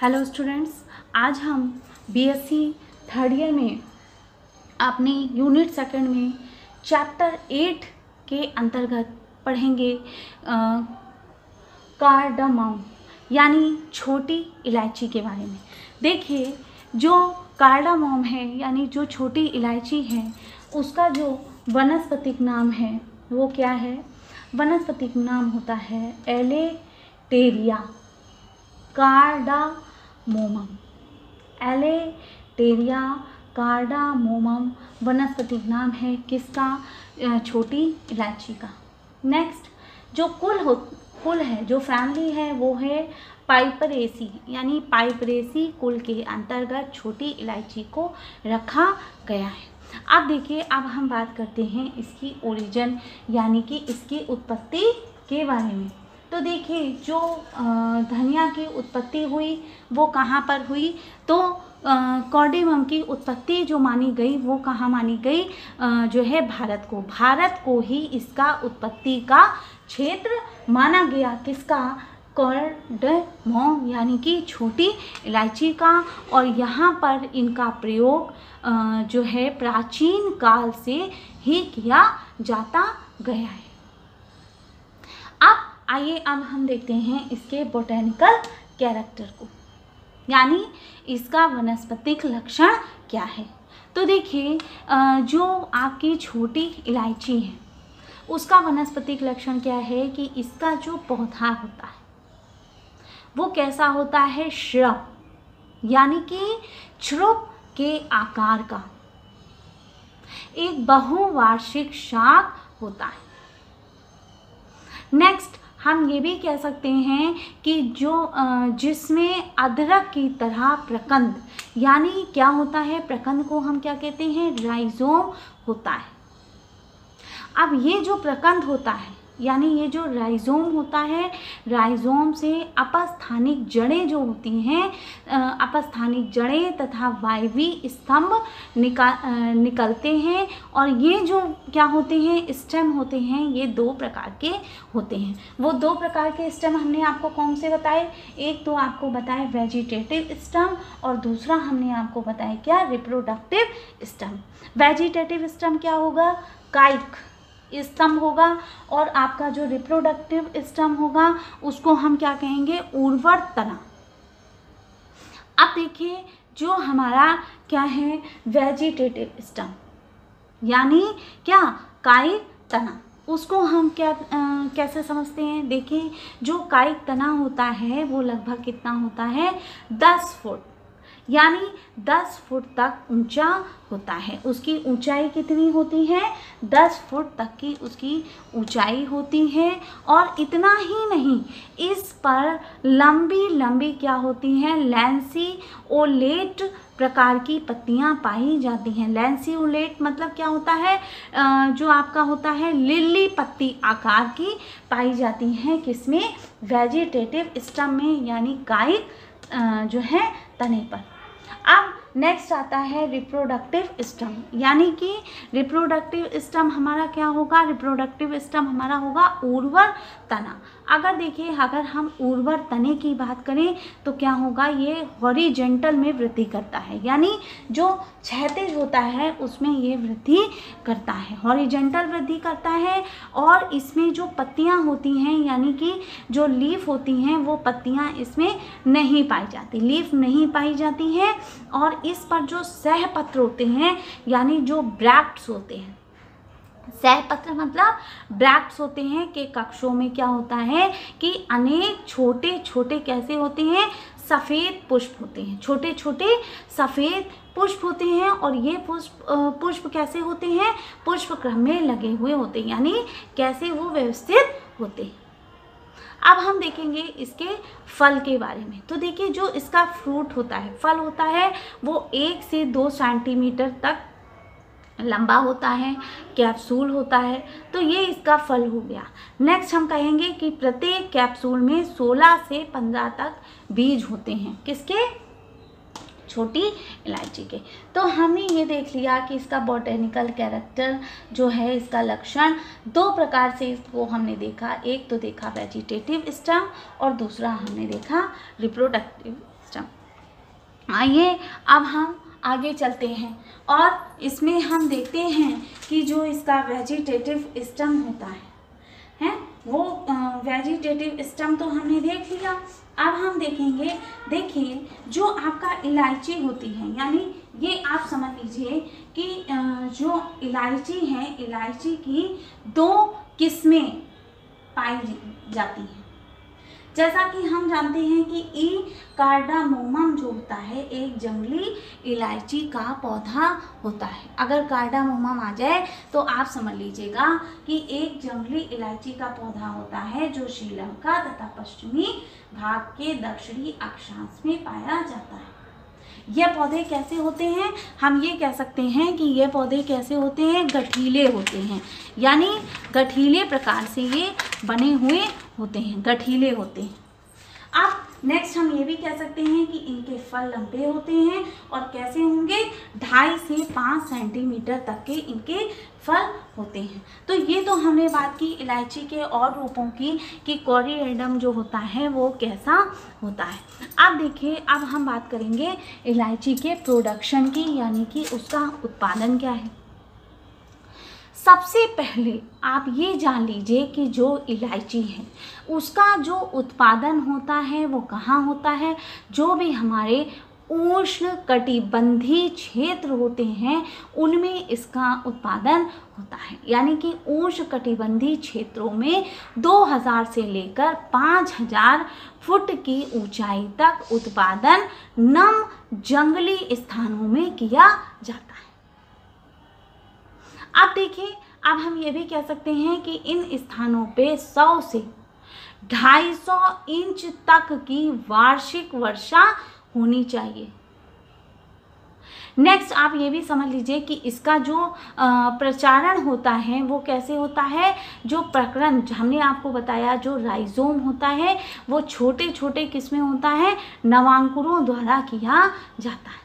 Hello students, आज हम BSc third year में अपने यूनिट सेकंड में चैप्टर 8 के अंतर्गत पढ़ेंगे कार्डामम यानी छोटी इलायची के बारे में। देखिए, जो कार्डामम है यानी जो छोटी इलायची है उसका जो वनस्पतिक नाम है वो क्या है? वनस्पतिक नाम होता है एलेटेरिया कार्डामोमम। एलेटेरिया कार्डामोमम वनस्पतिक नाम है किसका? छोटी इलायची का। नेक्स्ट, जो कुल है, जो फैमिली है वो है पाइपरेसी यानी पाइपरेसी कुल के अंतर्गत छोटी इलायची को रखा गया है। अब देखिए, अब हम बात करते हैं इसकी ओरिजिन यानी कि इसकी उत्पत्ति के बारे में। तो देखिए, जो धनिया की उत्पत्ति हुई वो कहाँ पर हुई? तो कार्डामम की उत्पत्ति जो मानी गई वो कहाँ मानी गई? जो है भारत को ही इसका उत्पत्ति का क्षेत्र माना गया। किसका? कार्डामम यानी कि छोटी इलायची का। और यहाँ पर इनका प्रयोग जो है प्राचीन काल से ही किया जाता गया है। अब आइए, अब हम देखते हैं इसके बोटेनिकल कैरेक्टर को, यानी इसका वनस्पतिक लक्षण क्या है। तो देखिए, जो आपकी छोटी इलायची है उसका वनस्पतिक लक्षण क्या है कि इसका जो पौधा होता है वो कैसा होता है? श्रब यानी कि श्रुप के आकार का एक बहुवार्षिक शाक होता है। नेक्स्ट, हम ये भी कह सकते हैं कि जो जिसमें अदरक की तरह प्रकंद यानी क्या होता है? प्रकंद को हम क्या कहते हैं? राइजोम होता है। अब ये जो प्रकंद होता है यानी ये जो राइजोम होता है, राइजोम से अपस्थानिक जड़ें जो होती हैं, अपस्थानिक जड़ें तथा वायवीय स्तंभ निकलते हैं। और ये जो क्या होते हैं? स्टेम होते हैं। ये दो प्रकार के होते हैं। वो दो प्रकार के स्टेम हमने आपको कौन से बताए? एक तो आपको बताए वेजिटेटिव स्टेम और दूसरा हमने आपको बताया क्या? Reproductive stem. वेजिटेटिव स्टेम क्या होगा? कायिक स्तंभ होगा। और आपका जो रिप्रोडक्टिव स्टेम होगा उसको हम क्या कहेंगे? उर्वर तना। अब देखिए, जो हमारा क्या है? वेजिटेटिव स्टेम यानी क्या? कायिक तना। उसको हम क्या कैसे समझते हैं? देखिए, जो कायिक तना होता है वो लगभग कितना होता है? 10 फुट यानी 10 फुट तक ऊंचा होता है। उसकी ऊंचाई कितनी होती है? 10 फुट तक की उसकी ऊंचाई होती है। और इतना ही नहीं, इस पर लंबी लंबी क्या होती हैं? लैंसिओलेट प्रकार की पत्तियां पाई जाती हैं। लैंसिओलेट मतलब क्या होता है? जो आपका होता है लिली पत्ती आकार की पाई जाती हैं। किसमें? वेजिटेटिव स्टेम में यानी कायिक जो है तने पर। अब नेक्स्ट आता है रिप्रोडक्टिव स्टेम यानी कि रिप्रोडक्टिव स्टेम हमारा क्या होगा? रिप्रोडक्टिव स्टेम हमारा होगा उर्वर तना। अगर देखिए, अगर हम उर्वर तने की बात करें तो क्या होगा? ये हॉरिजेंटल में वृद्धि करता है यानी जो क्षैतिज होता है उसमें ये वृद्धि करता है, हॉरिजेंटल वृद्धि करता है। और इसमें जो पत्तियां होती हैं यानी कि जो लीफ होती हैं वो पत्तियां इसमें नहीं पाई जाती, लीफ नहीं पाई जाती हैं। और इस पर जो सहपत्र होते हैं यानी जो ब्रैक्ट्स होते हैं, सहपत्र मतलब ब्रैक्ट्स होते हैं के कक्षों में क्या होता है कि अनेक छोटे छोटे कैसे होते हैं? सफ़ेद पुष्प होते हैं। छोटे छोटे सफ़ेद पुष्प होते हैं। और ये पुष्प कैसे होते हैं? पुष्प क्रम में लगे हुए होते हैं यानी कैसे वो व्यवस्थित होते हैं। अब हम देखेंगे इसके फल के बारे में। तो देखिए, जो इसका फ्रूट होता है, फल होता है, वो 1 से 2 सेंटीमीटर तक लंबा होता है, कैप्सूल होता है। तो ये इसका फल हो गया। नेक्स्ट हम कहेंगे कि प्रत्येक कैप्सूल में 16 से 15 तक बीज होते हैं। किसके? छोटी इलायची के। तो हमने ये देख लिया कि इसका बॉटेनिकल कैरेक्टर जो है, इसका लक्षण दो प्रकार से इसको हमने देखा। एक तो देखा वेजिटेटिव स्टेम और दूसरा हमने देखा रिप्रोडक्टिव स्टेम। आइए अब हम आगे चलते हैं और इसमें हम देखते हैं कि जो इसका वेजिटेटिव स्टम होता है वो वेजिटेटिव स्टम तो हमने देख लिया। अब हम देखेंगे, देखिए जो आपका इलायची होती है, यानी ये आप समझ लीजिए कि जो इलायची है, इलायची की 2 किस्में पाई जाती हैं। जैसा कि हम जानते हैं कि ई कार्डामोमम जो होता है एक जंगली इलायची का पौधा होता है। अगर कार्डामोमम आ जाए तो आप समझ लीजिएगा कि एक जंगली इलायची का पौधा होता है जो श्रीलंका तथा पश्चिमी भाग के दक्षिणी अक्षांश में पाया जाता है। यह पौधे कैसे होते हैं, हम ये कह सकते हैं कि ये पौधे कैसे होते हैं, गठीले होते हैं, यानी गठीले प्रकार से ये बने हुए होते हैं, गठीले होते हैं। अब नेक्स्ट हम ये भी कह सकते हैं कि इनके फल लंबे होते हैं और कैसे होंगे, 2.5 से 5 सेंटीमीटर तक के इनके फल होते हैं। तो ये तो हमने बात की इलायची के और रूपों की कि कोरिएंडम जो होता है वो कैसा होता है। अब देखिए, अब हम बात करेंगे इलायची के प्रोडक्शन की, यानी कि उसका उत्पादन क्या है। सबसे पहले आप ये जान लीजिए कि जो इलायची है उसका जो उत्पादन होता है वो कहाँ होता है। जो भी हमारे उष्ण कटिबंधीय क्षेत्र होते हैं उनमें इसका उत्पादन होता है, यानी कि उष्ण कटिबंधीय क्षेत्रों में 2000 से लेकर 5000 फुट की ऊंचाई तक उत्पादन नम जंगली स्थानों में किया जाता है। अब देखिए, अब हम ये भी कह सकते हैं कि इन स्थानों पे 100 से 250 इंच तक की वार्षिक वर्षा होनी चाहिए। नेक्स्ट आप ये भी समझ लीजिए कि इसका जो प्रचारण होता है वो कैसे होता है। जो प्रकरण हमने आपको बताया, जो राइजोम होता है वो छोटे छोटे किस्में होता है, नवांकुरों द्वारा किया जाता है।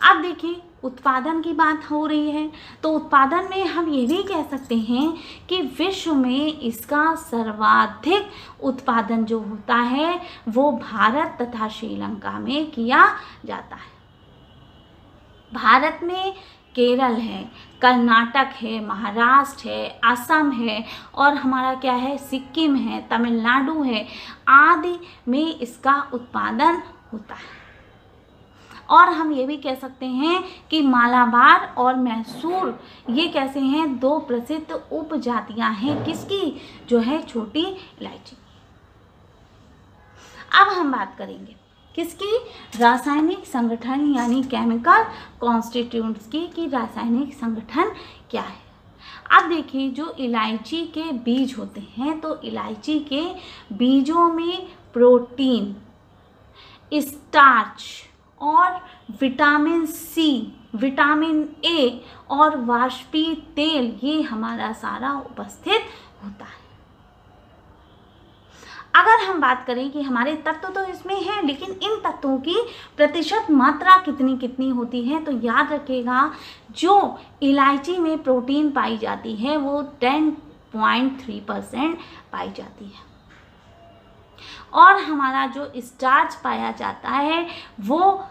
अब देखिए, उत्पादन की बात हो रही है तो उत्पादन में हम ये भी कह सकते हैं कि विश्व में इसका सर्वाधिक उत्पादन जो होता है वो भारत तथा श्रीलंका में किया जाता है। भारत में केरल है, कर्नाटक है, महाराष्ट्र है, असम है और हमारा क्या है, सिक्किम है, तमिलनाडु है आदि में इसका उत्पादन होता है। और हम ये भी कह सकते हैं कि मालाबार और मैसूर ये कैसे हैं, 2 प्रसिद्ध उपजातियां हैं किसकी, जो है छोटी इलायची। अब हम बात करेंगे किसकी, रासायनिक संगठन यानी केमिकल कॉन्स्टिट्यूएंट्स की, कि रासायनिक संगठन क्या है। अब देखिए, जो इलायची के बीज होते हैं तो इलायची के बीजों में प्रोटीन, स्टार्च और विटामिन सी, विटामिन ए और वाष्पीय तेल ये हमारा सारा उपस्थित होता है। अगर हम बात करें कि हमारे तत्व तो इसमें हैं, लेकिन इन तत्वों की प्रतिशत मात्रा कितनी कितनी होती है, तो याद रखिएगा जो इलायची में प्रोटीन पाई जाती है वो 10.3% पाई जाती है और हमारा जो स्टार्च पाया जाता है वो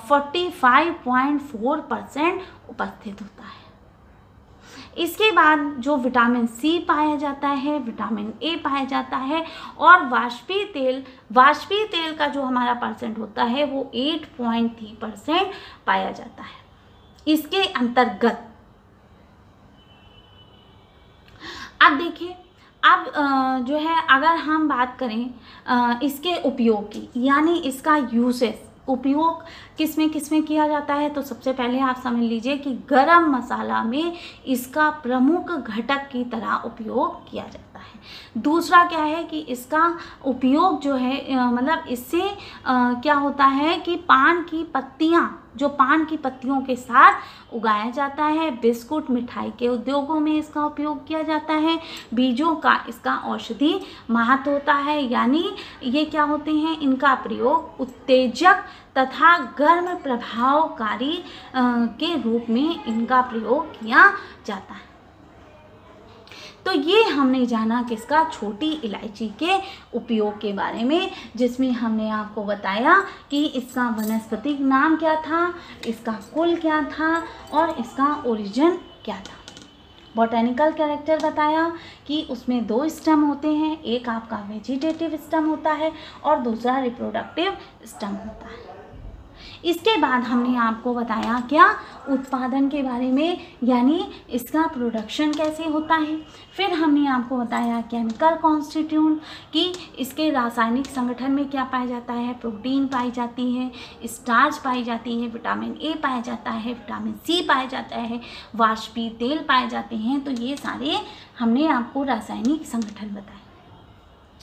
45.4% उपस्थित होता है। इसके बाद जो विटामिन सी पाया जाता है, विटामिन ए पाया जाता है और वाष्पीय तेल का जो हमारा परसेंट होता है वो 8.3% पाया जाता है। इसके अंतर्गत अब देखिए, अब जो है अगर हम बात करें इसके उपयोग की, यानी इसका यूसेज, उपयोग किस में किया जाता है, तो सबसे पहले आप समझ लीजिए कि गरम मसाला में इसका प्रमुख घटक की तरह उपयोग किया जाता है। दूसरा क्या है कि इसका उपयोग जो है मतलब इससे क्या होता है कि पान की पत्तियां, जो पान की पत्तियों के साथ उगाया जाता है। बिस्कुट, मिठाई के उद्योगों में इसका उपयोग किया जाता है। बीजों का इसका औषधि महत्व होता है, यानी ये क्या होते हैं, इनका प्रयोग उत्तेजक तथा गर्म प्रभावकारी के रूप में इनका प्रयोग किया जाता है। तो ये हमने जाना किसका, छोटी इलायची के उपयोग के बारे में, जिसमें हमने आपको बताया कि इसका वनस्पतिक नाम क्या था, इसका कुल क्या था और इसका ओरिजिन क्या था। बॉटेनिकल कैरेक्टर बताया कि उसमें 2 स्टेम होते हैं, एक आपका वेजिटेटिव स्टेम होता है और दूसरा रिप्रोडक्टिव स्टेम होता है। इसके बाद हमने आपको बताया क्या, उत्पादन के बारे में, यानी इसका प्रोडक्शन कैसे होता है। फिर हमने आपको बताया केमिकल कॉन्स्टिट्यूएंट कि इसके रासायनिक संगठन में क्या पाया जाता है, प्रोटीन पाई जाती है, स्टार्च पाई जाती है, विटामिन ए पाया जाता है, विटामिन सी पाया जाता है, वाष्पीय तेल पाए जाते हैं। तो ये सारे हमने आपको रासायनिक संगठन बताए।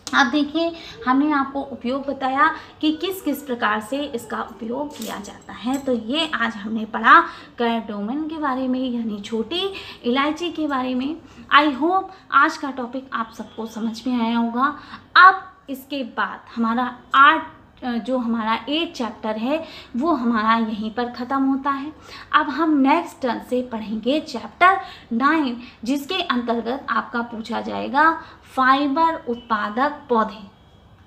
अब देखिए, हमने आपको उपयोग बताया कि किस किस प्रकार से इसका उपयोग किया जाता है। तो ये आज हमने पढ़ा कार्डामम के बारे में, यानी छोटी इलायची के बारे में। आई होप आज का टॉपिक आप सबको समझ में आया होगा। अब इसके बाद हमारा जो हमारा 8 चैप्टर है वो हमारा यहीं पर ख़त्म होता है। अब हम नेक्स्ट टर्न से पढ़ेंगे चैप्टर 9, जिसके अंतर्गत आपका पूछा जाएगा फाइबर उत्पादक पौधे,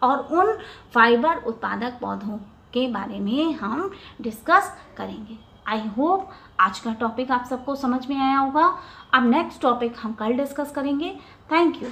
और उन फाइबर उत्पादक पौधों के बारे में हम डिस्कस करेंगे। आई होप आज का टॉपिक आप सबको समझ में आया होगा। अब नेक्स्ट टॉपिक हम कल डिस्कस करेंगे। Thank you.